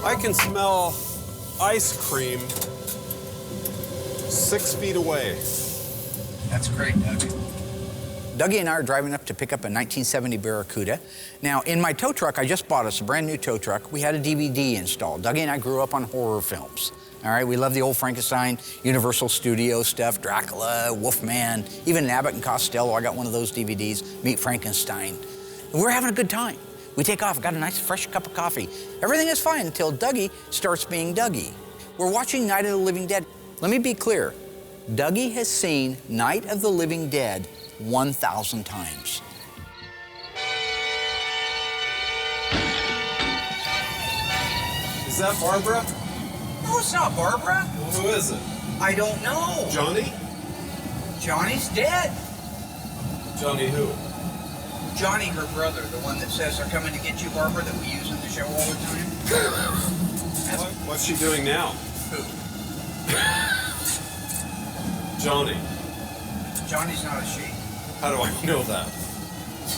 I can smell ice cream 6 feet away. That's great, Dougie. Dougie and I are driving up to pick up a 1970 Barracuda. Now, in my tow truck, I just bought us a brand new tow truck. We had a DVD installed. Dougie and I grew up on horror films. All right, we love the old Frankenstein, Universal Studios stuff, Dracula, Wolfman, even Abbott and Costello. I got one of those DVDs, Meet Frankenstein. And we're having a good time. We take off, got a nice fresh cup of coffee. Everything is fine until Dougie starts being Dougie. We're watching Night of the Living Dead. Let me be clear. Dougie has seen Night of the Living Dead 1,000 times. Is that Barbara? No, it's not Barbara. Well, who is it? I don't know. Johnny? Johnny's dead. Johnny who? Johnny, her brother, the one that says they're coming to get you, Barbara, that we use in the show all the time. What's she doing now? Who? Johnny. Johnny's not a she. How do I know that?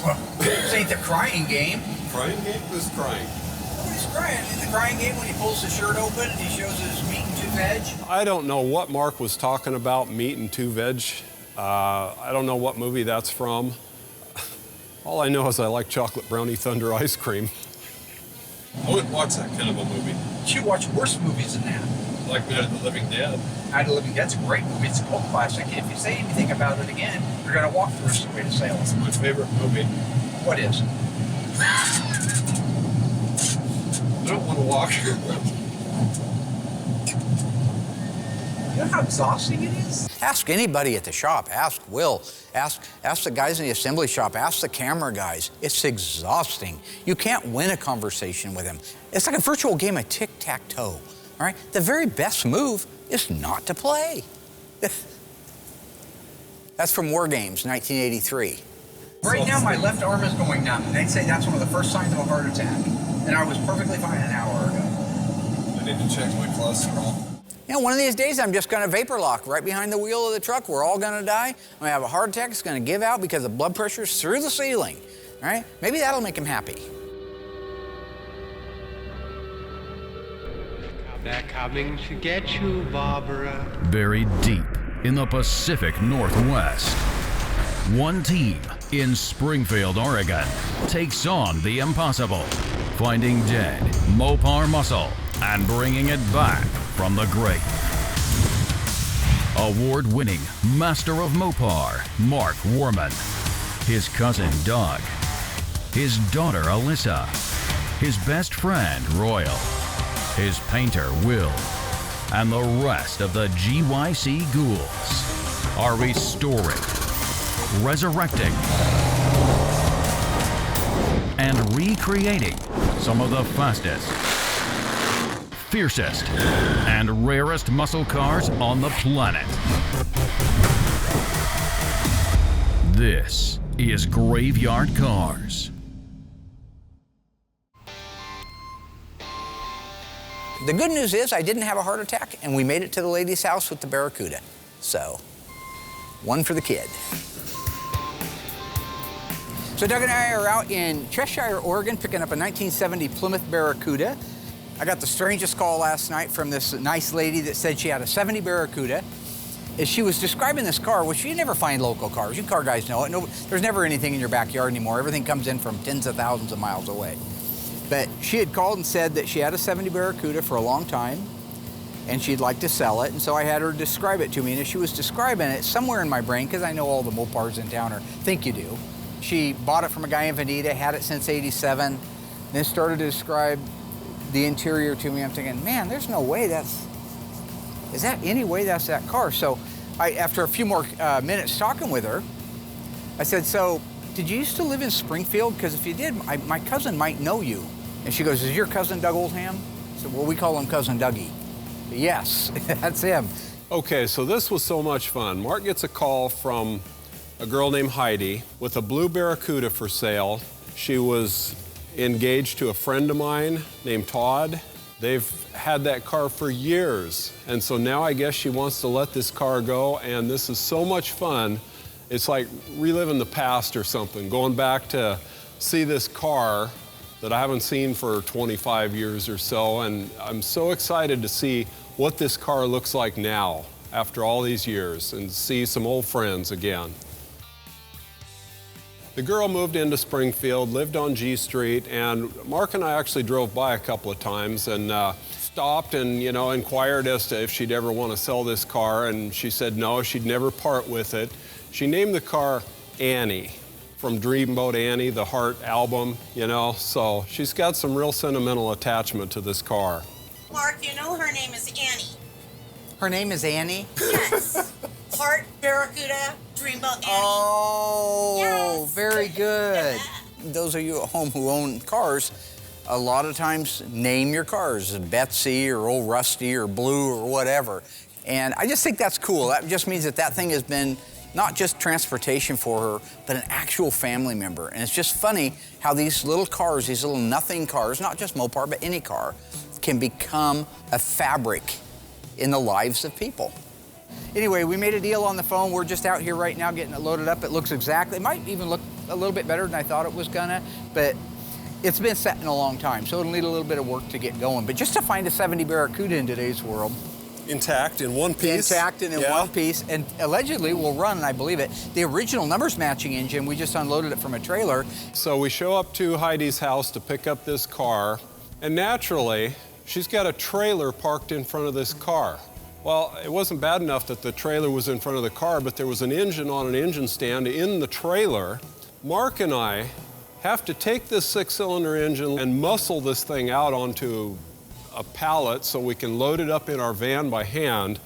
Well, this ain't the crying game. Crying game? Who's crying? Nobody's crying. In the crying game, when he pulls the shirt open and he shows his meat and two veg. I don't know what Mark was talking about, meat and two veg. I don't know what movie that's from. All I know is I like chocolate brownie thunder ice cream. I wouldn't watch that kind of a movie. You watch worse movies than that. Like Night of the Living Dead. Night of the Living Dead's a great movie. It's a cult classic. If you say anything about it again, you're going to walk the rest of the way to Salem. It's my favorite movie. What is? I don't want to walk. You know how exhausting it is? Ask anybody at the shop. Ask Will. Ask the guys in the assembly shop. Ask the camera guys. It's exhausting. You can't win a conversation with them. It's like a virtual game of tic-tac-toe. All right? The very best move is not to play. That's from War Games, 1983. Right now, my left arm is going numb. They'd say that's one of the first signs of a heart attack. And I was perfectly fine an hour ago. I need to check my cholesterol. You know, one of these days I'm just gonna vapor lock right behind the wheel of the truck. We're all gonna die. I'm gonna have a heart attack. It's gonna give out because the blood pressure's through the ceiling. All right? Maybe that'll make him happy. They're coming to get you, Barbara. Buried deep in the Pacific Northwest, one team in Springfield, Oregon, takes on the impossible, finding dead Mopar muscle and bringing it back from the grave. Award-winning Master of Mopar, Mark Warman, his cousin Doug, his daughter Alyssa, his best friend Royal, his painter Will, and the rest of the GYC ghouls are restoring, resurrecting, and recreating some of the fastest, fiercest, and rarest muscle cars on the planet. This is Graveyard Carz. The good news is I didn't have a heart attack, and we made it to the lady's house with the Barracuda. So, one for the kid. So Doug and I are out in Cheshire, Oregon, picking up a 1970 Plymouth Barracuda. I got the strangest call last night from this nice lady that said she had a 70 Barracuda. As she was describing this car, which you never find local cars. You car guys know it. No, there's never anything in your backyard anymore. Everything comes in from tens of thousands of miles away. But she had called and said that she had a 70 Barracuda for a long time, and she'd like to sell it. And so I had her describe it to me. And as she was describing it, somewhere in my brain, because I know all the Mopars in town, or think you do, she bought it from a guy in Veneta, had it since '87, then started to describe the interior to me. I'm thinking, man, there's no way is that any way that's that car? So after a few more minutes talking with her, I said, so did you used to live in Springfield? Because if you did, my cousin might know you. And she goes, is your cousin Doug Oldham? I said, well, we call him Cousin Dougie. Yes, that's him. Okay, so this was so much fun. Mark gets a call from a girl named Heidi with a blue Barracuda for sale. She was engaged to a friend of mine named Todd. They've had that car for years. And so now I guess she wants to let this car go, and this is so much fun. It's like reliving the past or something, going back to see this car that I haven't seen for 25 years or so, and I'm so excited to see what this car looks like now after all these years and see some old friends again. The girl moved into Springfield, lived on G Street, and Mark and I actually drove by a couple of times and stopped and, inquired as to if she'd ever want to sell this car, and she said no, she'd never part with it. She named the car Annie, from Dreamboat Annie, the Heart album, so she's got some real sentimental attachment to this car. Mark, her name is Annie. Her name is Annie? Yes. Heart, Barracuda, Dreamboat Annie. Oh, yes. Very good. Those of you at home who own cars, a lot of times name your cars Betsy or Old Rusty or Blue or whatever. And I just think that's cool. That just means that thing has been not just transportation for her, but an actual family member. And it's just funny how these little cars, these little nothing cars, not just Mopar, but any car, can become a fabric in the lives of people. Anyway, we made a deal on the phone. We're just out here right now getting it loaded up. It looks exactly, it might even look a little bit better than I thought it was gonna, but it's been set in a long time, so it'll need a little bit of work to get going. But just to find a 70 Barracuda in today's world, Intact in one piece. Intact and in one piece, and allegedly will run, and I believe it, the original numbers matching engine. We just unloaded it from a trailer. So we show up to Heidi's house to pick up this car, and naturally, she's got a trailer parked in front of this car. Well, it wasn't bad enough that the trailer was in front of the car, but there was an engine on an engine stand in the trailer. Mark and I have to take this 6-cylinder engine and muscle this thing out onto a pallet so we can load it up in our van by hand.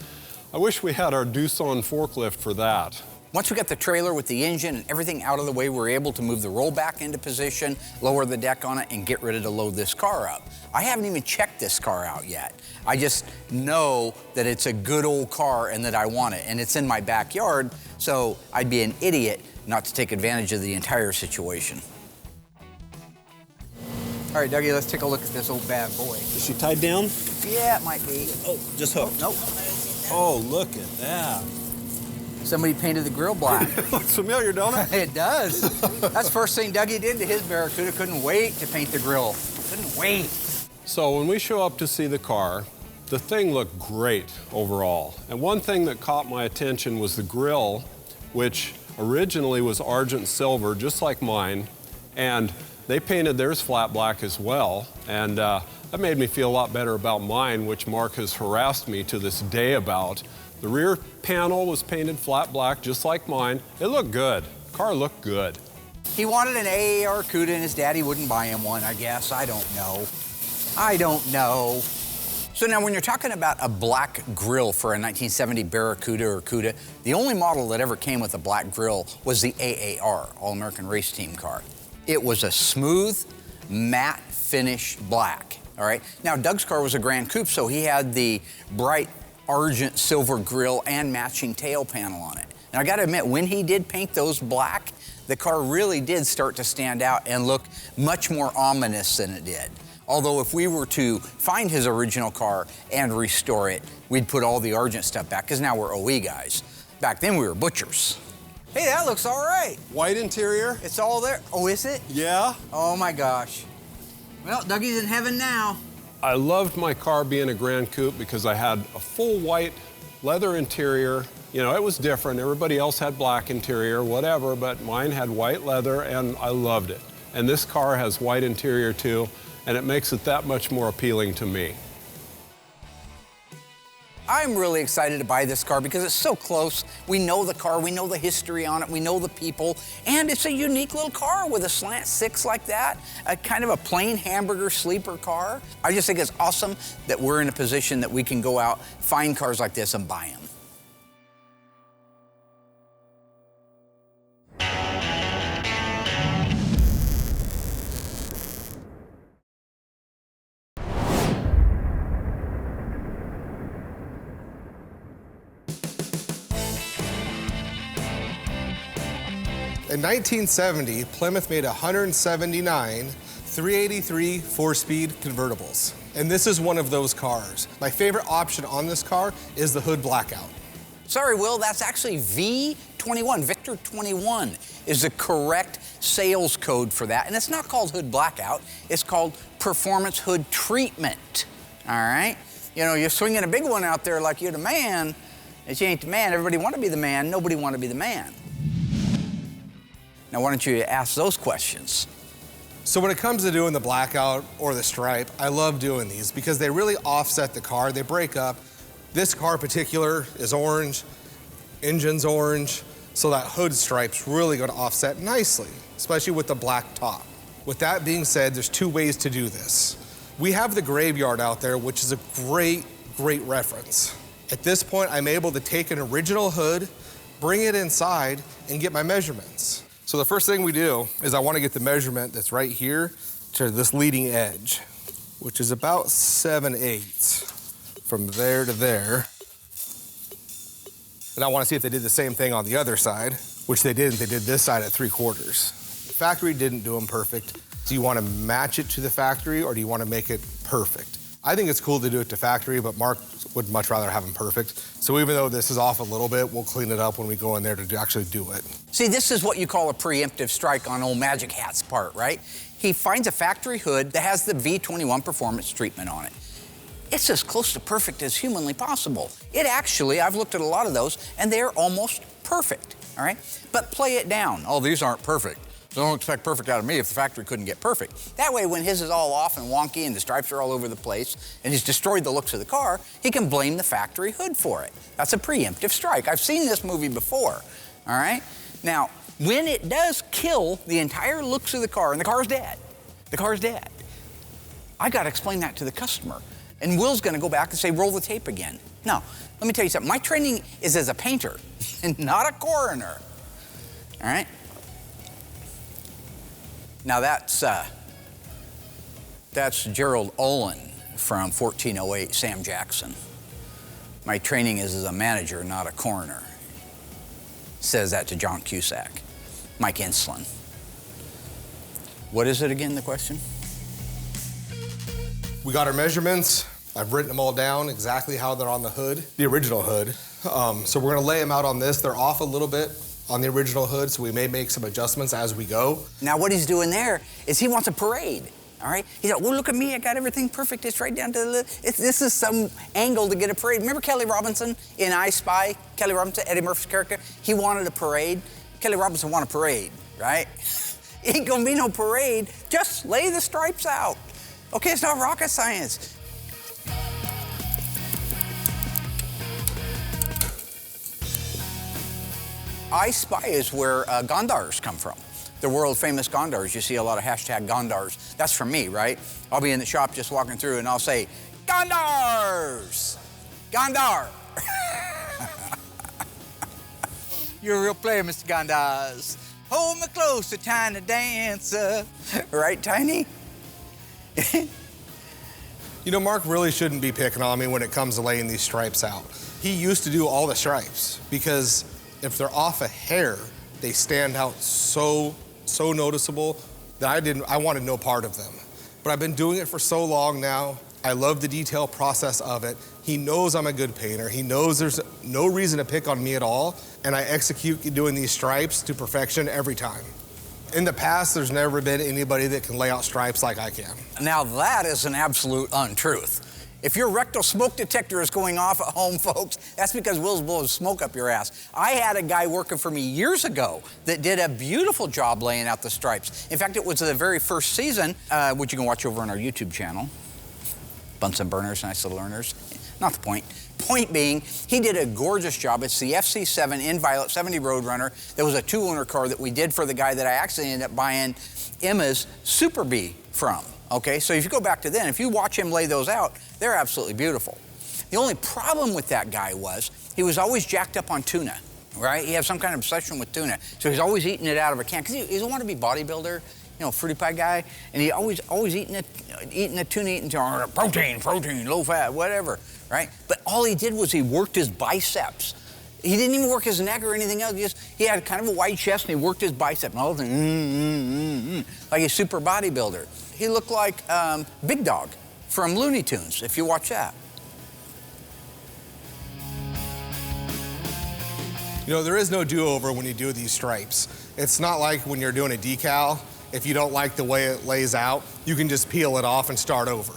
I wish we had our Doosan forklift for that. Once we got the trailer with the engine and everything out of the way, we were able to move the rollback into position, lower the deck on it, and get ready to load this car up. I haven't even checked this car out yet. I just know that it's a good old car and that I want it, and it's in my backyard, so I'd be an idiot not to take advantage of the entire situation. All right, Dougie, let's take a look at this old bad boy. Is she tied down? Yeah, it might be. Oh, just hooked. Nope. Oh, look at that. Somebody painted the grill black. Looks familiar, don't it? It does. That's the first thing Dougie did to his Barracuda. Couldn't wait to paint the grill. Couldn't wait. So when we show up to see the car, the thing looked great overall. And one thing that caught my attention was the grill, which originally was argent silver, just like mine, and they painted theirs flat black as well, and that made me feel a lot better about mine, which Mark has harassed me to this day about. The rear panel was painted flat black, just like mine. It looked good. The car looked good. He wanted an AAR Cuda, and his daddy wouldn't buy him one, I guess. I don't know. I don't know. So now when you're talking about a black grill for a 1970 Barracuda or Cuda, the only model that ever came with a black grill was the AAR, All-American Race Team car. It was a smooth, matte finish black, all right? Now, Doug's car was a Grand Coupe, so he had the bright argent silver grille and matching tail panel on it. And I gotta admit, when he did paint those black, the car really did start to stand out and look much more ominous than it did. Although if we were to find his original car and restore it, we'd put all the argent stuff back, because now we're OE guys. Back then, we were butchers. Hey, that looks all right. White interior. It's all there. Oh, is it? Yeah. Oh, my gosh. Well, Dougie's in heaven now. I loved my car being a Grand Coupe because I had a full white leather interior. You know, it was different. Everybody else had black interior, whatever, but mine had white leather, and I loved it. And this car has white interior, too, and it makes it that much more appealing to me. I'm really excited to buy this car because it's so close. We know the car, we know the history on it, we know the people, and it's a unique little car with a Slant Six like that, a kind of a plain hamburger sleeper car. I just think it's awesome that we're in a position that we can go out, find cars like this, and buy them. In 1970, Plymouth made 179 383 4-speed convertibles. And this is one of those cars. My favorite option on this car is the hood blackout. Sorry, Will, that's actually V21. Victor 21 is the correct sales code for that. And it's not called hood blackout. It's called performance hood treatment. All right? You know, you're swinging a big one out there like you're the man. If you ain't the man, everybody want to be the man. Nobody want to be the man. Now, why don't you ask those questions? So when it comes to doing the blackout or the stripe, I love doing these because they really offset the car. They break up. This car in particular is orange, engine's orange, so that hood stripe's really gonna offset nicely, especially with the black top. With that being said, there's two ways to do this. We have the graveyard out there, which is a great reference. At this point, I'm able to take an original hood, bring it inside, and get my measurements. So the first thing we do is I want to get the measurement that's right here to this leading edge, which is about 7/8 from there to there. And I want to see if they did the same thing on the other side, which they didn't. They did this side at 3/4. The factory didn't do them perfect. Do you want to match it to the factory or do you want to make it perfect? I think it's cool to do it to factory, but Mark would much rather have them perfect. So even though this is off a little bit, we'll clean it up when we go in there to actually do it. See, this is what you call a preemptive strike on old Magic Hat's part, right? He finds a factory hood that has the V21 performance treatment on it. It's as close to perfect as humanly possible. It actually, I've looked at a lot of those, and they're almost perfect, all right? But play it down. Oh, these aren't perfect. So don't expect perfect out of me if the factory couldn't get perfect. That way, when his is all off and wonky and the stripes are all over the place and he's destroyed the looks of the car, he can blame the factory hood for it. That's a preemptive strike. I've seen this movie before, all right? Now, when it does kill the entire looks of the car, and the car's dead, I gotta explain that to the customer. And Will's gonna go back and say, roll the tape again. No, let me tell you something. My training is as a painter and not a coroner, all right? Now that's Gerald Olin from 1408 Sam Jackson. My training is as a manager, not a coroner. Says that to John Cusack. Mike Inslin. What is it again, the question? We got our measurements. I've written them all down exactly how they're on the hood, the original hood. So we're gonna lay them out on this. They're off a little bit on the original hood, so we may make some adjustments as we go. Now what he's doing there is he wants a parade, all right? He's like, well, look at me, I got everything perfect. It's right down to the, this is some angle to get a parade. Remember Kelly Robinson in I Spy? Kelly Robinson, Eddie Murphy's character? He wanted a parade. Kelly Robinson wanted a parade, right? Ain't gonna be no parade, just lay the stripes out. Okay, it's not rocket science. I Spy is where Gondars come from. The world famous Gondars. You see a lot of hashtag Gondars. That's from me, right? I'll be in the shop just walking through and I'll say, Gondars! Gondar! You're a real player, Mr. Gondars. Hold me close, a tiny dancer. Right, Tiny? You know, Mark really shouldn't be picking on me when it comes to laying these stripes out. He used to do all the stripes because if they're off a hair, they stand out so noticeable that I wanted no part of them. But I've been doing it for so long now. I love the detail process of it. He knows I'm a good painter. He knows there's no reason to pick on me at all. And I execute doing these stripes to perfection every time. In the past, there's never been anybody that can lay out stripes like I can. Now that is an absolute untruth. If your rectal smoke detector is going off at home, folks, that's because Will's blowing smoke up your ass. I had a guy working for me years ago that did a beautiful job laying out the stripes. In fact, it was the very first season, which you can watch over on our YouTube channel. Bunsen burners, nice little earners. Not the point. Point being, he did a gorgeous job. It's the FC7 Inviolate 70 Roadrunner. There was a 2-owner car that we did for the guy that I actually ended up buying Emma's Super Bee from. Okay, so if you go back to then, if you watch him lay those out, they're absolutely beautiful. The only problem with that guy was he was always jacked up on tuna, right? He had some kind of obsession with tuna. So he's always eating it out of a can, because he wanted to be bodybuilder, you know, fruity pie guy, and he always eating a tuna, eating protein, low fat, whatever, right? But all he did was he worked his biceps. He didn't even work his neck or anything else. He had kind of a wide chest, and he worked his bicep, and all of a sudden, like a super bodybuilder. He looked like Big Dog from Looney Tunes, if you watch that. You know, there is no do-over when you do these stripes. It's not like when you're doing a decal. If you don't like the way it lays out, you can just peel it off and start over.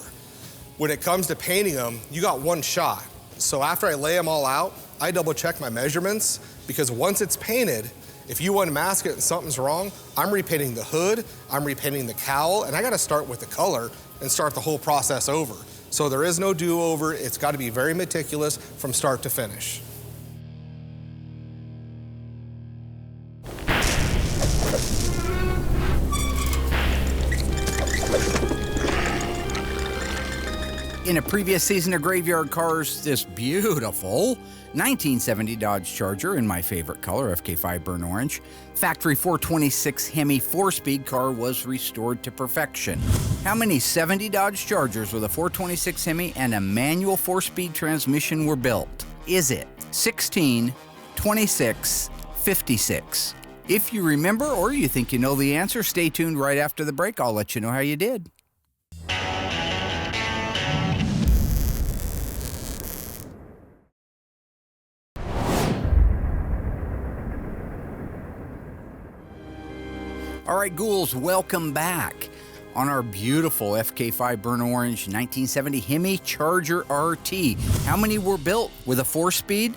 When it comes to painting them, you got one shot. So after I lay them all out, I double check my measurements, because once it's painted, if you unmask it and something's wrong, I'm repainting the hood, I'm repainting the cowl, and I gotta start with the color and start the whole process over. So there is no do-over. It's gotta be very meticulous from start to finish. In a previous season of Graveyard Cars, this beautiful 1970 Dodge Charger in my favorite color, FK5 Burnt Orange, factory 426 Hemi 4-speed car was restored to perfection. How many 70 Dodge Chargers with a 426 Hemi and a manual 4-speed transmission were built? Is it 16, 26, 56? If you remember or you think you know the answer, stay tuned right after the break. I'll let you know how you did. All right, ghouls, welcome back on our beautiful FK5 Burnt Orange 1970 Hemi Charger RT. How many were built with a 4-speed?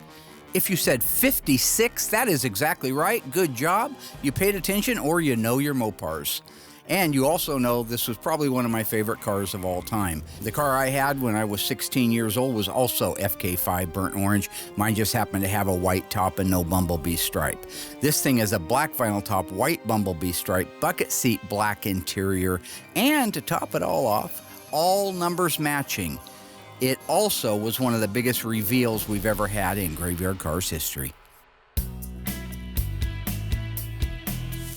If you said 56, that is exactly right. Good job. You paid attention, or you know your Mopars. And you also know this was probably one of my favorite cars of all time. The car I had when I was 16 years old was also FK5 Burnt Orange. Mine just happened to have a white top and no bumblebee stripe. This thing is a black vinyl top, white bumblebee stripe, bucket seat black interior, and to top it all off, all numbers matching. It also was one of the biggest reveals we've ever had in Graveyard Cars history.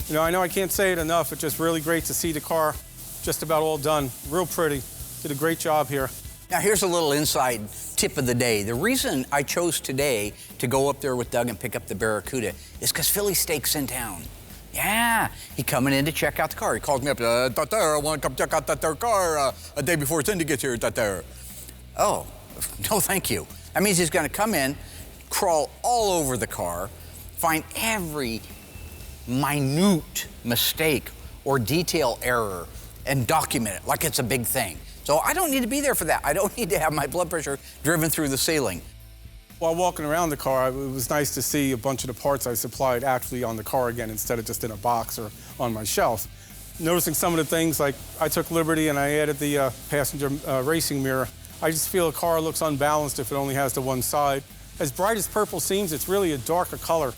You know I can't say it enough. It's just really great to see the car just about all done. Real pretty. Did a great job here. Now here's a little inside tip of the day. The reason I chose today to go up there with Doug and pick up the Barracuda is because Philly Steak's in town. Yeah, he coming in to check out the car. He calls me up, I want to come check out that there car a day before Cindy gets here, Oh, no thank you. That means he's gonna come in, crawl all over the car, find every minute mistake or detail error and document it like it's a big thing. So I don't need to be there for that. I don't need to have my blood pressure driven through the ceiling. While walking around the car, it was nice to see a bunch of the parts I supplied actually on the car again instead of just in a box or on my shelf. Noticing some of the things, like I took liberty and I added the passenger racing mirror. I just feel a car looks unbalanced if it only has the one side. As bright as purple seems, it's really a darker color.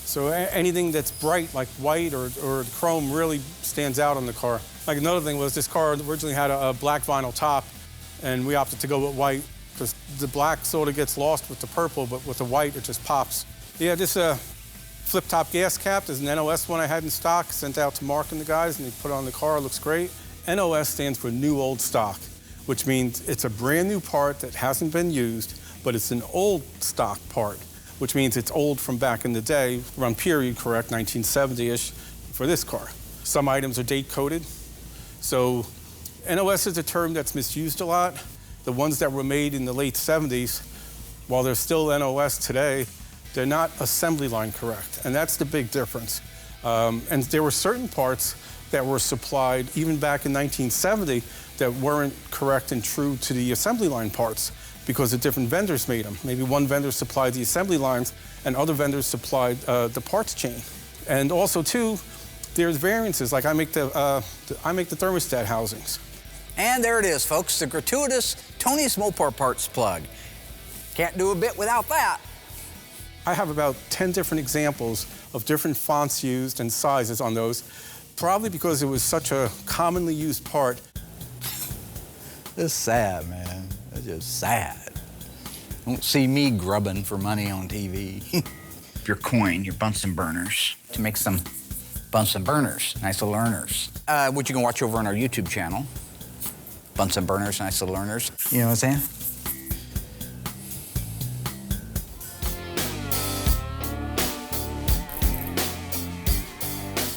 So anything that's bright, like white or chrome, really stands out on the car. Like another thing was this car originally had a black vinyl top, and we opted to go with white because the black sort of gets lost with the purple, but with the white, it just pops. Yeah, this flip-top gas cap is an NOS one I had in stock, sent out to Mark and the guys, and they put it on the car. It looks great. NOS stands for New Old Stock, which means it's a brand new part that hasn't been used, but it's an old stock part, which means it's old from back in the day, run period correct, 1970-ish, for this car. Some items are date-coded. So NOS is a term that's misused a lot. The ones that were made in the late 70s, while they're still NOS today, they're not assembly line correct, and that's the big difference. And there were certain parts that were supplied even back in 1970 that weren't correct and true to the assembly line parts, because the different vendors made them. Maybe one vendor supplied the assembly lines and other vendors supplied the parts chain. And also too, there's variances, like I make the thermostat housings. And there it is, folks, the gratuitous Tony's Mopar Parts plug. Can't do a bit without that. I have about 10 different examples of different fonts used and sizes on those, probably because it was such a commonly used part. It's sad, man. It's just sad. Don't see me grubbing for money on TV. Your coin, your Bunsen burners, to make some Bunsen burners, nice little earners. Which you can watch over on our YouTube channel. Bunsen burners, nice little earners. You know what I'm saying?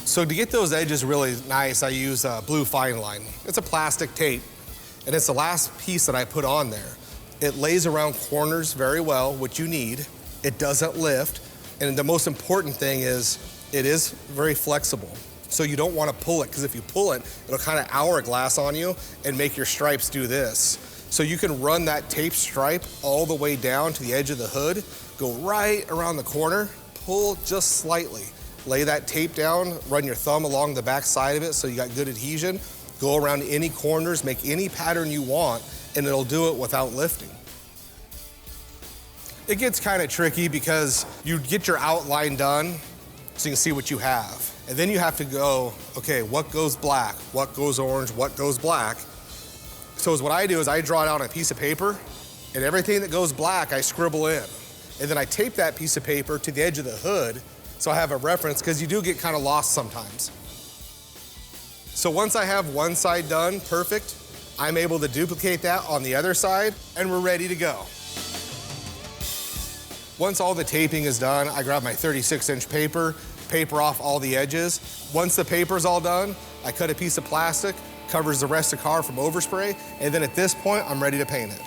So to get those edges really nice, I use blue fine line. It's a plastic tape, and it's the last piece that I put on there. It lays around corners very well, which you need. It doesn't lift, And the most important thing is it is very flexible. So you don't want to pull it, because if you pull it, it'll kind of hourglass on you and make your stripes do this. So you can run that tape stripe all the way down to the edge of the hood, go right around the corner, pull just slightly. Lay that tape down, run your thumb along the back side of it so you got good adhesion. Go around any corners, make any pattern you want, and it'll do it without lifting. It gets kind of tricky because you get your outline done so you can see what you have. And then you have to go, okay, what goes black, what goes orange, what goes black. So what I do is I draw it out on a piece of paper, and everything that goes black I scribble in. And then I tape that piece of paper to the edge of the hood so I have a reference, because you do get kind of lost sometimes. So once I have one side done perfect, I'm able to duplicate that on the other side, and we're ready to go. Once all the taping is done, I grab my 36-inch paper off all the edges. Once the paper's all done, I cut a piece of plastic, covers the rest of the car from overspray, and then at this point, I'm ready to paint it.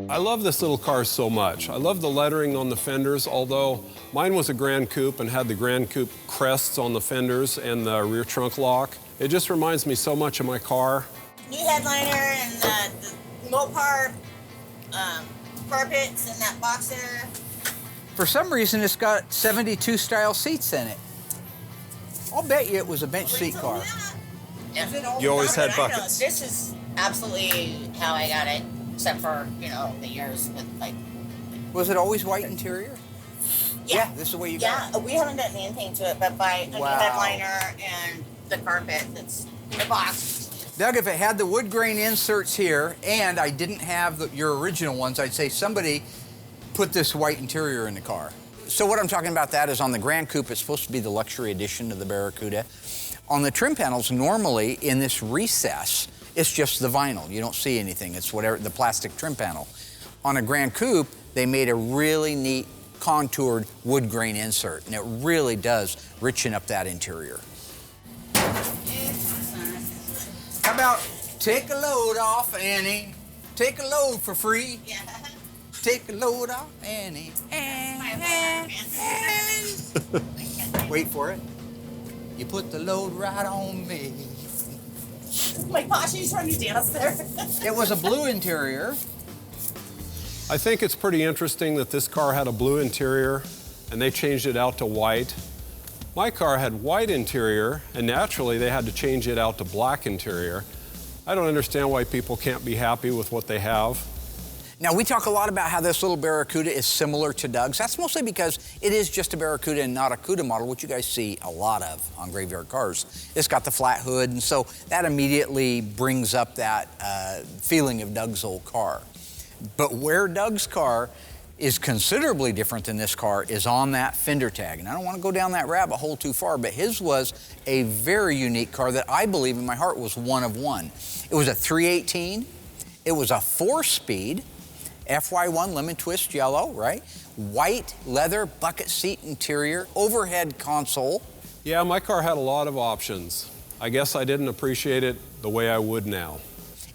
I love this little car so much. I love the lettering on the fenders, although mine was a Grand Coupe and had the Grand Coupe crests on the fenders and the rear trunk lock. It just reminds me so much of my car. New headliner and the Mopar carpets and that box there. For some reason, it's got 72 style seats in it. I'll bet you it was a bench seat car. You always had I know. buckets. This is absolutely how I got it, except for, you know, the years with like. Was it always white interior? Yeah, this is the way you got Yeah, we haven't done anything to it, but by a new headliner and the carpet that's in the box. Doug, if it had the wood grain inserts here and I didn't have your original ones, I'd say somebody put this white interior in the car. So what I'm talking about that is on the Grand Coupe, it's supposed to be the luxury edition to the Barracuda. On the trim panels, normally in this recess, it's just the vinyl. You don't see anything. It's whatever, the plastic trim panel. On a Grand Coupe, they made a really neat contoured wood grain insert, and it really does richen up that interior. How about take a load off, Annie? Take a load for free. Yeah. Take a load off, Annie. Wait for it. You put the load right on me. Oh my gosh, he's trying to dance there. It was a blue interior. I think it's pretty interesting that this car had a blue interior and they changed it out to white. My car had white interior and naturally they had to change it out to black interior. I don't understand why people can't be happy with what they have. Now, we talk a lot about how this little Barracuda is similar to Doug's. That's mostly because it is just a Barracuda and not a Cuda model, which you guys see a lot of on graveyard cars. It's got the flat hood, and so that immediately brings up that feeling of Doug's old car. But where Doug's car is considerably different than this car is on that fender tag. And I don't want to go down that rabbit hole too far, but his was a very unique car that I believe in my heart was one of one. It was a 318. It was a 4-speed. FY1 lemon twist yellow, right? White leather bucket seat interior, overhead console. Yeah, my car had a lot of options. I guess I didn't appreciate it the way I would now.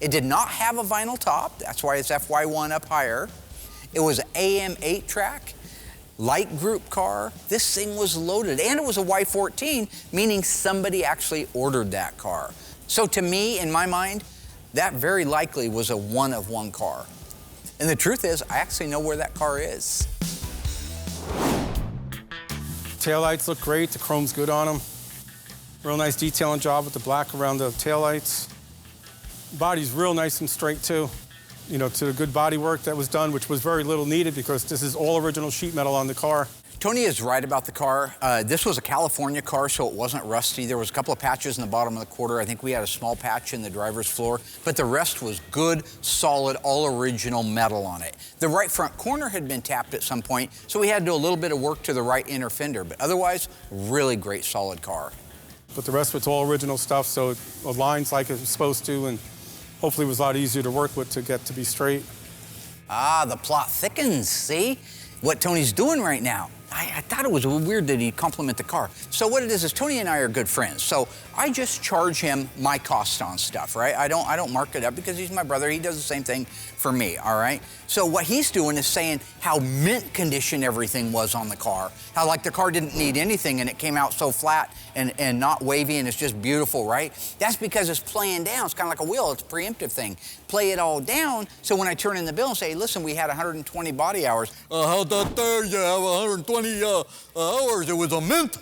It did not have a vinyl top. That's why it's FY1 up higher. It was AM 8-track, light group car. This thing was loaded, and it was a Y14, meaning somebody actually ordered that car. So to me, in my mind, that very likely was a one-of-one car. And the truth is, I actually know where that car is. Taillights look great. The chrome's good on them. Real nice detailing job with the black around the taillights. Body's real nice and straight, too. You know, to the good body work that was done, which was very little needed because this is all original sheet metal on the car. Tony is right about the car. This was a California car, so it wasn't rusty. There was a couple of patches in the bottom of the quarter. I think we had a small patch in the driver's floor, but the rest was good, solid, all original metal on it. The right front corner had been tapped at some point, so we had to do a little bit of work to the right inner fender, but otherwise, really great, solid car. But the rest of it's all original stuff, so it aligns like it's supposed to, and hopefully it was a lot easier to work with to get to be straight. Ah, the plot thickens, see? What Tony's doing right now. I thought it was weird that he'd compliment the car. So what it is Tony and I are good friends. So I just charge him my cost on stuff, right? I don't mark it up because he's my brother. He does the same thing for me, all right? So what he's doing is saying how mint condition everything was on the car. How like the car didn't need anything and it came out so flat and not wavy and it's just beautiful, right? That's because it's playing down. It's kind of like a wheel. It's a preemptive thing. Play it all down. So when I turn in the bill and say, listen, we had 120 body hours. How'd that there? You have 120 hours. It was a mint,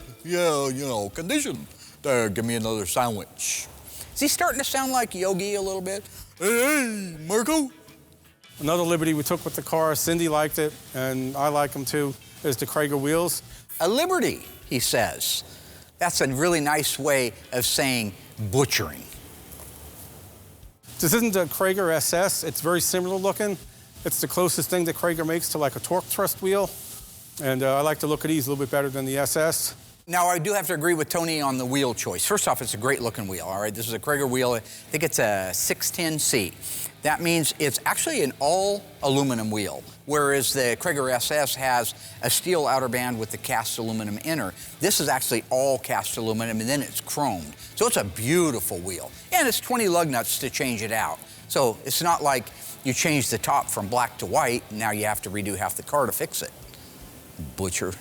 condition. There, give me another sandwich. Is he starting to sound like Yogi a little bit? Hey, Marco. Another liberty we took with the car, Cindy liked it, and I like them too, is the Krager wheels. A liberty, he says. That's a really nice way of saying butchering. This isn't a Krager SS. It's very similar looking. It's the closest thing that Krager makes to like a torque thrust wheel. And I like to look at these a little bit better than the SS. Now, I do have to agree with Tony on the wheel choice. First off, it's a great looking wheel, all right? This is a Krager wheel. I think it's a 610C. That means it's actually an all aluminum wheel, whereas the Krager SS has a steel outer band with the cast aluminum inner. This is actually all cast aluminum, and then it's chromed. So it's a beautiful wheel. And it's 20 lug nuts to change it out. So it's not like you change the top from black to white, and now you have to redo half the car to fix it. Butcher.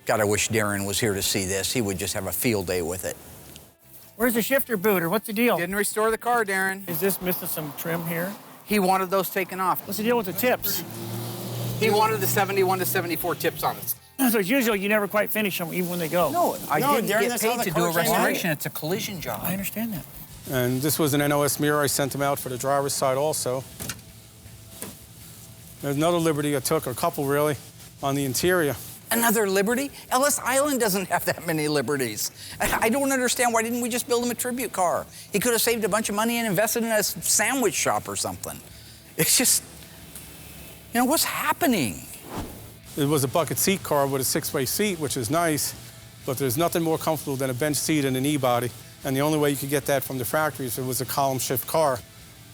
God, I wish Darren was here to see this. He would just have a field day with it. Where's the shifter booter? What's the deal? Didn't restore the car, Darren. Is this missing some trim here? He wanted those taken off. What's the deal with the tips? He wanted the 71 to 74 tips on it. So it's usual you never quite finish them even when they go. No, I didn't Darren, get that's how paid the to do a car came out. restoration. It's a collision job. I understand that. And this was an NOS mirror. I sent them out for the driver's side also. There's another liberty I took, or a couple really, on the interior. Another liberty? Ellis Island doesn't have that many liberties. I don't understand, why didn't we just build him a tribute car? He could have saved a bunch of money and invested in a sandwich shop or something. It's just, what's happening? It was a bucket seat car with a 6-way seat, which is nice, but there's nothing more comfortable than a bench seat in an E-body. And the only way you could get that from the factory is if it was a column shift car.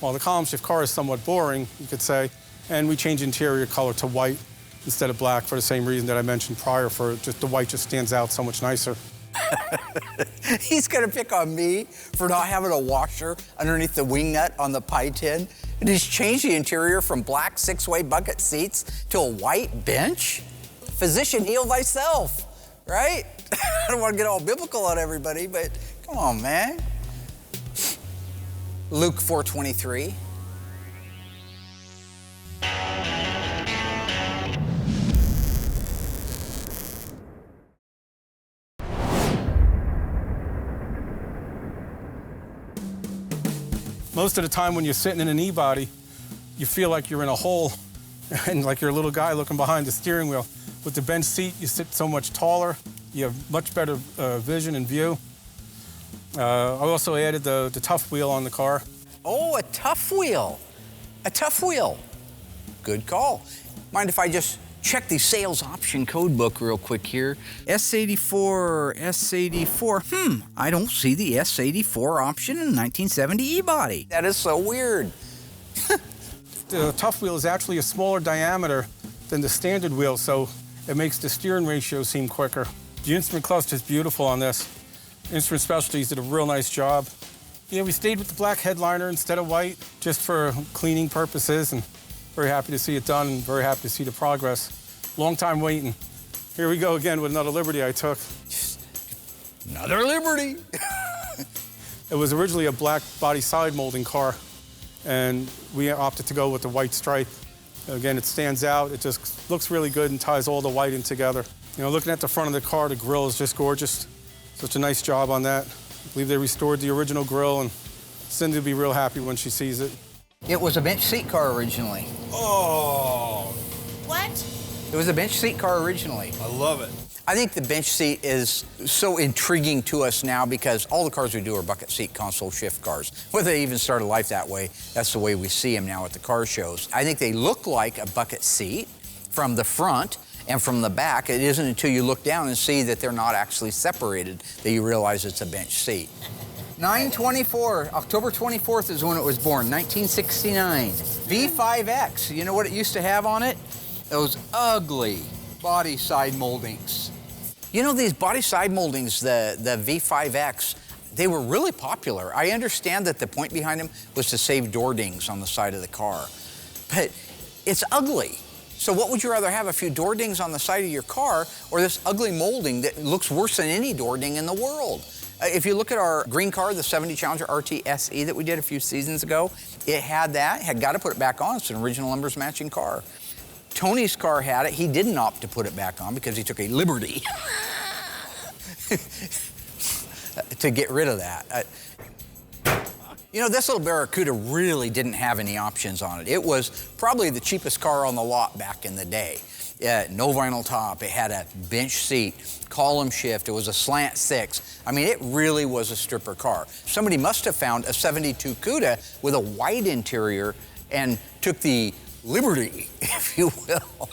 Well, the column shift car is somewhat boring, you could say, and we changed interior color to white instead of black for the same reason that I mentioned prior, for just the white just stands out so much nicer. He's gonna pick on me for not having a washer underneath the wing nut on the pie tin. And he's changed the interior from black 6-way bucket seats to a white bench? Physician, heal thyself, right? I don't want to get all biblical on everybody, but come on, man. Luke 4:23. Most of the time when you're sitting in an E-body, you feel like you're in a hole and like you're a little guy looking behind the steering wheel. With the bench seat, you sit so much taller. You have much better vision and view. I also added the tough wheel on the car. Oh, a tough wheel. A tough wheel. Good call. Mind if I just check the sales option code book real quick here? S84, S84. I don't see the S84 option in a 1970 E-body. That is so weird. The tough wheel is actually a smaller diameter than the standard wheel, so it makes the steering ratio seem quicker. The instrument cluster is beautiful on this. Instrument Specialties did a real nice job. We stayed with the black headliner instead of white, just for cleaning purposes, and very happy to see it done and very happy to see the progress. Long time waiting. Here we go again with another liberty I took. Another liberty. It was originally a black body side molding car, and we opted to go with the white stripe. Again, it stands out. It just looks really good and ties all the white in together. Looking at the front of the car, the grille is just gorgeous. Such a nice job on that. I believe they restored the original grille, and Cindy will be real happy when she sees it. It was a bench seat car originally. Oh. What? It was a bench seat car originally. I love it. I think the bench seat is so intriguing to us now because all the cars we do are bucket seat console shift cars. Whether they even started life that way, that's the way we see them now at the car shows. I think they look like a bucket seat from the front and from the back. It isn't until you look down and see that they're not actually separated that you realize it's a bench seat. 9/24, October 24th is when it was born, 1969. V5X, you know what it used to have on it? Those ugly body side moldings. You know, these body side moldings, the V5X, they were really popular. I understand that the point behind them was to save door dings on the side of the car, but it's ugly. So what would you rather have, a few door dings on the side of your car or this ugly molding that looks worse than any door ding in the world? If you look at our green car, the 70 Challenger RT SE that we did a few seasons ago, it had that, had got to put it back on. It's an original numbers matching car. Tony's car had it. He didn't opt to put it back on because he took a liberty to get rid of that. You know, this little Barracuda really didn't have any options on it. It was probably the cheapest car on the lot back in the day. No vinyl top, it had a bench seat, column shift, it was a Slant Six. I mean, it really was a stripper car. Somebody must have found a 72 Cuda with a white interior and took the liberty, if you will,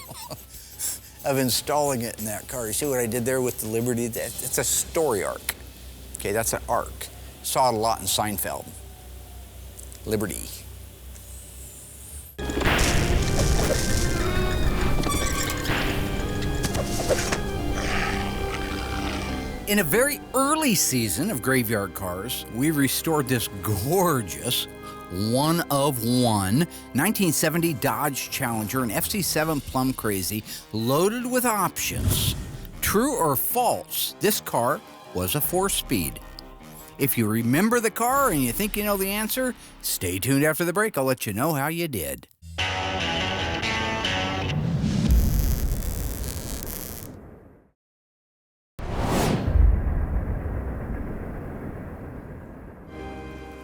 of installing it in that car. You see what I did there with the Liberty? It's a story arc. Okay, that's an arc. Saw it a lot in Seinfeld. Liberty. In a very early season of Graveyard Cars, we restored this gorgeous one of one 1970 Dodge Challenger, an FC7 Plum Crazy, loaded with options. True or false, this car was a 4-speed. If you remember the car and you think you know the answer, stay tuned after the break. I'll let you know how you did.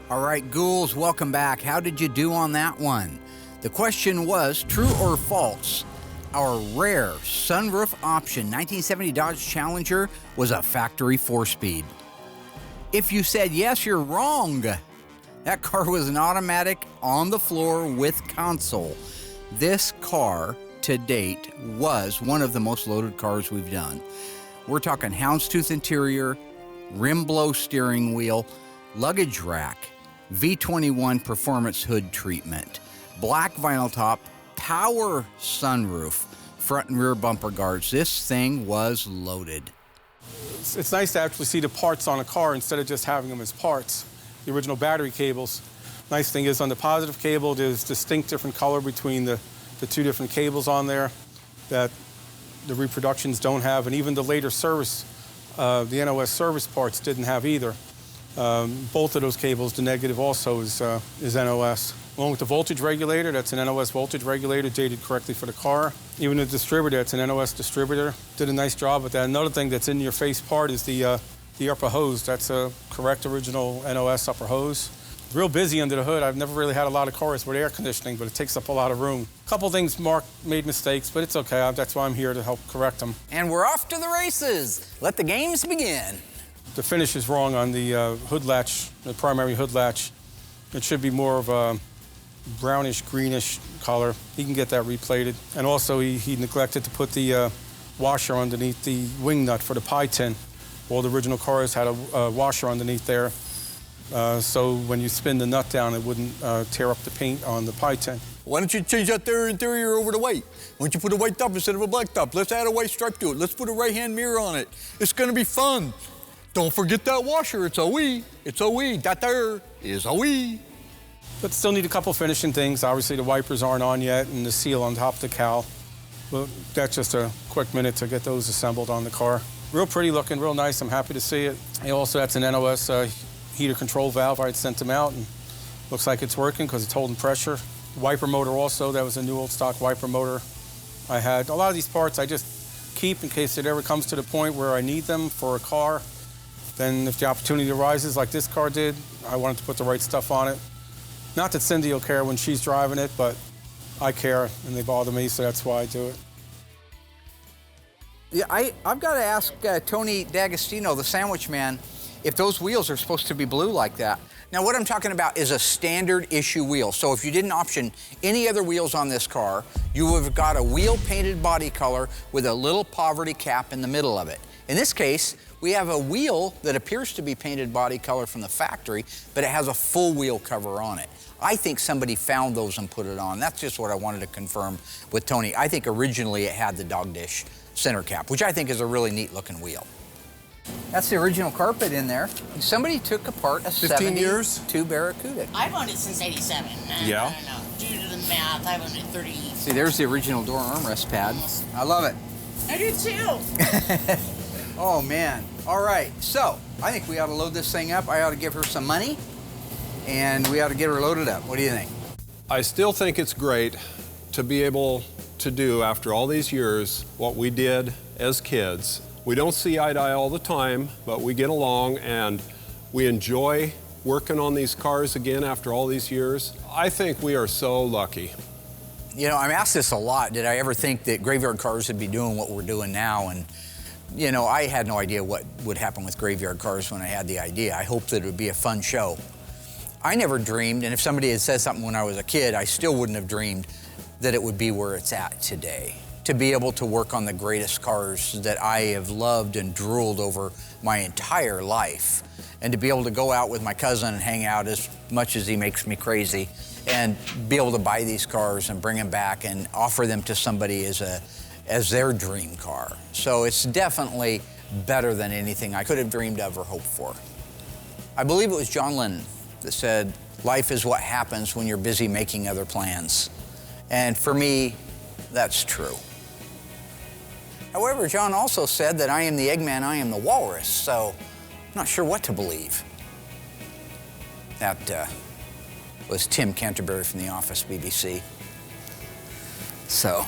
All right, ghouls, welcome back. How did you do on that one? The question was, true or false? Our rare sunroof option 1970 Dodge Challenger was a factory 4-speed. If you said yes, you're wrong. That car was an automatic on the floor with console. This car, to date, was one of the most loaded cars we've done. We're talking houndstooth interior, rim blow steering wheel, luggage rack, V21 performance hood treatment, black vinyl top, power sunroof, front and rear bumper guards. This thing was loaded. It's nice to actually see the parts on a car instead of just having them as parts. The original battery cables. Nice thing is on the positive cable, there's distinct different color between the two different cables on there that the reproductions don't have, and even the later service, the NOS service parts didn't have either. Both of those cables, the negative also is NOS. Along with the voltage regulator, that's an NOS voltage regulator, dated correctly for the car. Even the distributor, it's an NOS distributor. Did a nice job with that. Another thing that's in your face part is the upper hose. That's a correct original NOS upper hose. Real busy under the hood. I've never really had a lot of cars with air conditioning, but it takes up a lot of room. A couple things Mark made mistakes, but it's okay. That's why I'm here to help correct them. And we're off to the races. Let the games begin. The finish is wrong on the hood latch, the primary hood latch. It should be more of a brownish, greenish color. He can get that replated. And also, he neglected to put the washer underneath the wing nut for the pie tin. All the original cars had a washer underneath there, so when you spin the nut down, it wouldn't tear up the paint on the pie tin. Why don't you change that there interior over to white? Why don't you put a white top instead of a black top? Let's add a white stripe to it. Let's put a right-hand mirror on it. It's gonna be fun. Don't forget that washer. It's a wee. It's a wee. That there is a wee. But still need a couple finishing things. Obviously, the wipers aren't on yet, and the seal on top of the cowl. But that's just a quick minute to get those assembled on the car. Real pretty looking, real nice. I'm happy to see it. And also, that's an NOS heater control valve. I had sent them out, and looks like it's working because it's holding pressure. Wiper motor also. That was a new old stock wiper motor I had. A lot of these parts I just keep in case it ever comes to the point where I need them for a car. Then if the opportunity arises, like this car did, I wanted to put the right stuff on it. Not that Cindy will care when she's driving it, but I care, and they bother me, so that's why I do it. Yeah, I've got to ask Tony D'Agostino, the sandwich man, if those wheels are supposed to be blue like that. Now, what I'm talking about is a standard issue wheel. So if you didn't option any other wheels on this car, you would have got a wheel painted body color with a little poverty cap in the middle of it. In this case, We have a wheel that appears to be painted body color from the factory, but it has a full wheel cover on it. I think somebody found those and put it on. That's just what I wanted to confirm with Tony. I think originally it had the dog dish center cap, which I think is a really neat looking wheel. That's the original carpet in there. Somebody took apart a 15 years? 72 Barracuda. I've owned it since 87. Yeah? I don't know. Due to the math, I've owned it 30. See, there's the original door armrest pad. I love it. I do too. Oh, man. All right, so I think we ought to load this thing up. I ought to give her some money, and we ought to get her loaded up. What do you think? I still think it's great to be able to do, after all these years, what we did as kids. We don't see eye to eye all the time, but we get along and we enjoy working on these cars again after all these years. I think we are so lucky. You know, I'm asked this a lot. Did I ever think that Graveyard Cars would be doing what we're doing now? And, you know, I had no idea what would happen with Graveyard Cars when I had the idea. I hoped that it would be a fun show. I never dreamed, and if somebody had said something when I was a kid, I still wouldn't have dreamed that it would be where it's at today. To be able to work on the greatest cars that I have loved and drooled over my entire life, and to be able to go out with my cousin and hang out as much as he makes me crazy, and be able to buy these cars and bring them back and offer them to somebody as their dream car. So it's definitely better than anything I could have dreamed of or hoped for. I believe it was John Lennon that said, "Life is what happens when you're busy making other plans." And for me, that's true. However, John also said that I am the Eggman, I am the Walrus, so I'm not sure what to believe. That was Tim Canterbury from The Office, BBC. So.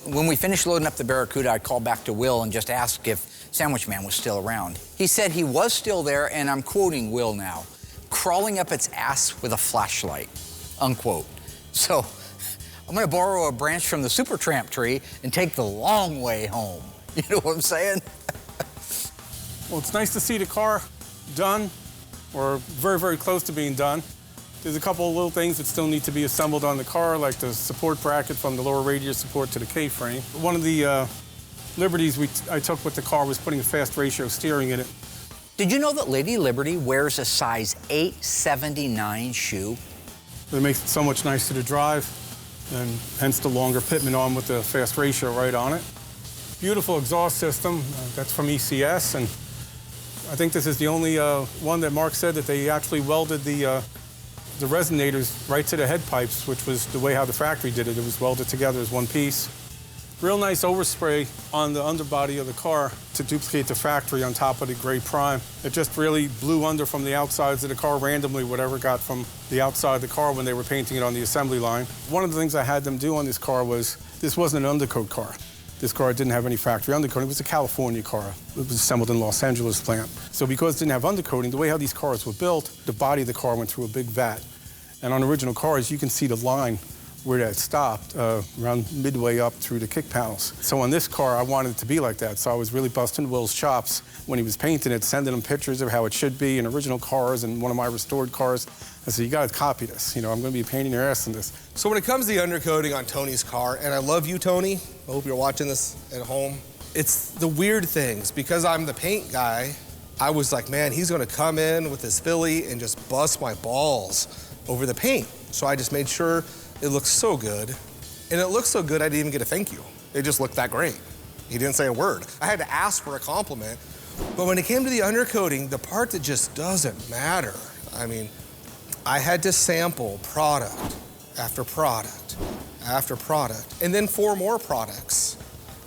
When we finished loading up the Barracuda, I called back to Will and just asked if Sandwich Man was still around. He said he was still there, and I'm quoting Will now, crawling up its ass with a flashlight, unquote. So I'm gonna borrow a branch from the Supertramp tree and take the long way home. You know what I'm saying? Well, it's nice to see the car done, or very, very close to being done. There's a couple of little things that still need to be assembled on the car, like the support bracket from the lower radius support to the K-frame. One of the liberties I took with the car was putting a fast ratio steering in it. Did you know that Lady Liberty wears a size 879 shoe? It makes it so much nicer to drive, and hence the longer pitman arm with the fast ratio right on it. Beautiful exhaust system, that's from ECS, and I think this is the only one that Mark said that they actually welded the resonators right to the head pipes, which was the way how the factory did it. It was welded together as one piece. Real nice overspray on the underbody of the car to duplicate the factory on top of the gray prime. It just really blew under from the outsides of the car randomly, whatever got from the outside of the car when they were painting it on the assembly line. One of the things I had them do on this car was, this wasn't an undercoat car. This car didn't have any factory undercoating. It was a California car. It was assembled in Los Angeles plant. So because it didn't have undercoating, the way how these cars were built, the body of the car went through a big vat. And on original cars, you can see the line where that stopped, around midway up through the kick panels. So on this car, I wanted it to be like that. So I was really busting Will's chops when he was painting it, sending him pictures of how it should be in original cars and one of my restored cars. I said, you gotta copy this. You know, I'm gonna be painting your ass in this. So when it comes to the undercoating on Tony's car, and I love you, Tony, I hope you're watching this at home, it's the weird things. Because I'm the paint guy, I was like, man, he's gonna come in with his Philly and just bust my balls over the paint. So I just made sure it looks so good. And it looked so good, I didn't even get a thank you. It just looked that great. He didn't say a word. I had to ask for a compliment. But when it came to the undercoating, the part that just doesn't matter, I mean, I had to sample product after product after product, and then 4 more products.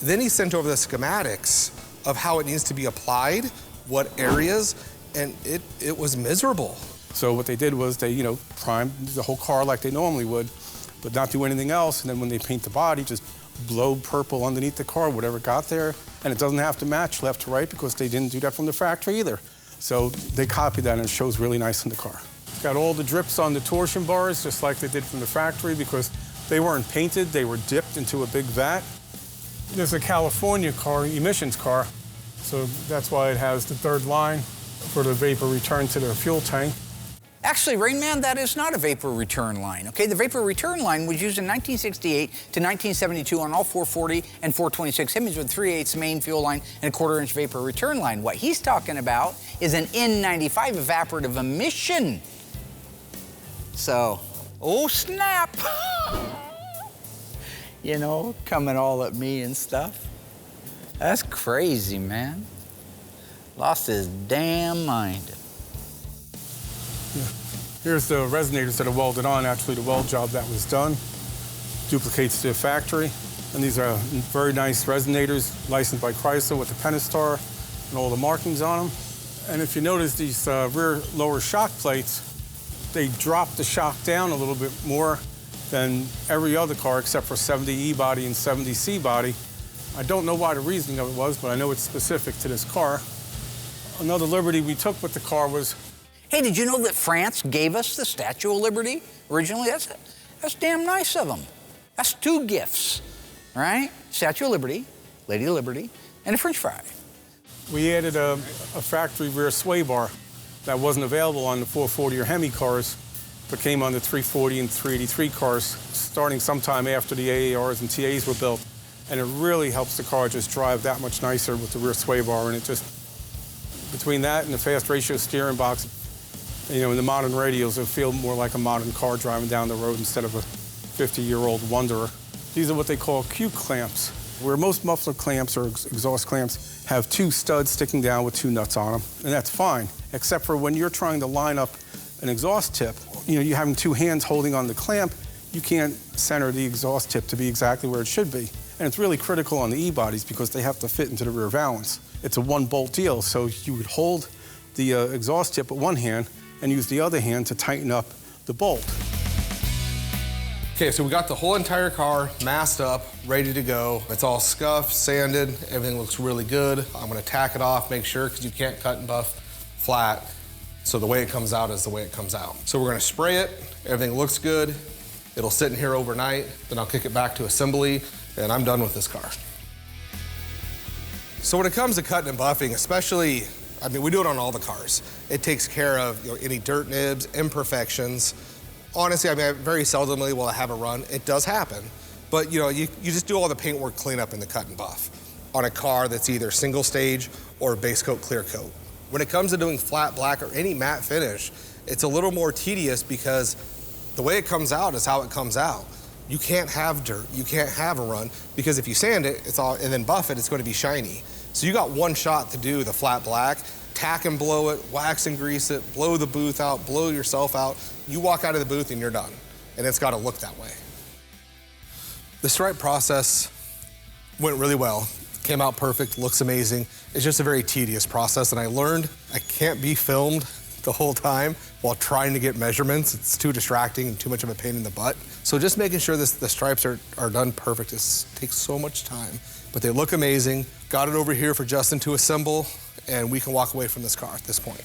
Then he sent over the schematics of how it needs to be applied, what areas, and it was miserable. So what they did was they, you know, primed the whole car like they normally would, but not do anything else. And then when they paint the body, just blow purple underneath the car, whatever got there. And it doesn't have to match left to right because they didn't do that from the factory either. So they copied that and it shows really nice in the car. Got all the drips on the torsion bars, just like they did from the factory, because They weren't painted, they were dipped into a big vat. There's a California car, emissions car, so that's why it has the third line for the vapor return to the fuel tank. Actually, Rain Man, that is not a vapor return line, okay? The vapor return line was used in 1968 to 1972 on all 440 and 426 Hemis with 3/8 main fuel line and a 1/4-inch vapor return line. What he's talking about is an N95 evaporative emission. So, oh snap! You know, coming all at me and stuff. That's crazy, man. Lost his damn mind. Yeah. Here's the resonators that are welded on. Actually, the weld job that was done duplicates the factory. And these are very nice resonators licensed by Chrysler with the Pentastar and all the markings on them. And if you notice these rear lower shock plates, they drop the shock down a little bit more than every other car except for 70E body and 70C body. I don't know why the reasoning of it was, but I know it's specific to this car. Another liberty we took with the car was... Hey, did you know that France gave us the Statue of Liberty originally? That's damn nice of them. That's 2 gifts, right? Statue of Liberty, Lady of Liberty, and a French fry. We added a factory rear sway bar that wasn't available on the 440 or Hemi cars, but came on the 340 and 383 cars, starting sometime after the AARs and TAs were built. And it really helps the car just drive that much nicer with the rear sway bar. And it just, between that and the fast ratio steering box, you know, in the modern radios, it'll feel more like a modern car driving down the road instead of a 50-year-old Wanderer. These are what they call Q clamps, where most muffler clamps or exhaust clamps have 2 studs sticking down with 2 nuts on them, and that's fine, except for when you're trying to line up an exhaust tip. You know, you're having 2 hands holding on the clamp, you can't center the exhaust tip to be exactly where it should be. And it's really critical on the E-bodies because they have to fit into the rear valance. It's a 1-bolt deal, so you would hold the exhaust tip with one hand and use the other hand to tighten up the bolt. Okay, so we got the whole entire car masked up, ready to go. It's all scuffed, sanded, everything looks really good. I'm gonna tack it off, make sure, because you can't cut and buff flat. So the way it comes out is the way it comes out. So we're gonna spray it, everything looks good. It'll sit in here overnight, then I'll kick it back to assembly, and I'm done with this car. So when it comes to cutting and buffing, especially, I mean, we do it on all the cars. It takes care of, you know, any dirt nibs, imperfections. Honestly, I mean, very seldomly will I have a run. It does happen, but you know, you just do all the paintwork cleanup in the cut and buff on a car that's either single stage or base coat, clear coat. When it comes to doing flat black or any matte finish, it's a little more tedious because the way it comes out is how it comes out. You can't have dirt, you can't have a run, because if you sand it, it's all, and then buff it, it's going to be shiny. So you got one shot to do the flat black, tack and blow it, wax and grease it, blow the booth out, blow yourself out. You walk out of the booth and you're done. And it's got to look that way. The stripe process went really well. Came out perfect, looks amazing. It's just a very tedious process, and I learned I can't be filmed the whole time while trying to get measurements. It's too distracting and too much of a pain in the butt. So just making sure the stripes are done perfect takes so much time. But they look amazing. Got it over here for Justin to assemble, and we can walk away from this car at this point.